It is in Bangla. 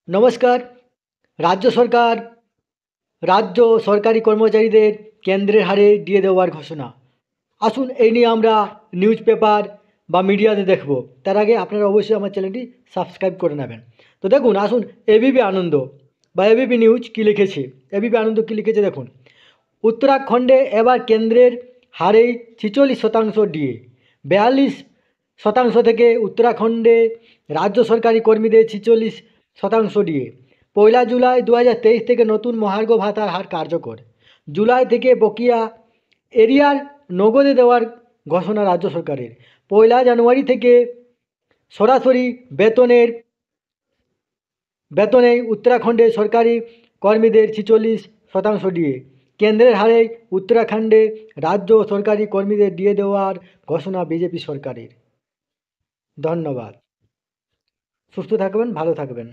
নমস্কার। রাজ্য সরকার রাজ্য সরকারি কর্মচারীদের কেন্দ্রের হারে দিয়ে দেওয়ার ঘোষণা। আসুন এই নিয়ে আমরা নিউজ পেপার বা মিডিয়াতে দেখব। তার আগে আপনারা অবশ্যই আমার চ্যানেলটি সাবস্ক্রাইব করে নেবেন। তো দেখুন, আসুন এবিপি আনন্দ বা এবিপি নিউজ কী লিখেছে। এবিপি আনন্দ কী লিখেছে দেখুন। উত্তরাখণ্ডে এবার কেন্দ্রের হারে 46% ডিএ, 42% থেকে উত্তরাখণ্ডে রাজ্য সরকারি কর্মীদের 46% ডিএ। 1 জুলাই 2023 থেকে নতুন মহার্ঘ ভাতার হার কার্যকর। জুলাই থেকে বকেয়া এরিয়ার নগদে দেওয়ার ঘোষণা রাজ্য সরকারের। 1 জানুয়ারি থেকে সরাসরি বেতনে উত্তরাখণ্ডে সরকারি কর্মীদের 46% ডিএ। কেন্দ্রের হারে উত্তরাখণ্ডে রাজ্য সরকারি কর্মীদের ডিএ দেওয়ার ঘোষণা বিজেপি সরকারের। ধন্যবাদ। সুস্থ থাকবেন, ভালো থাকবেন।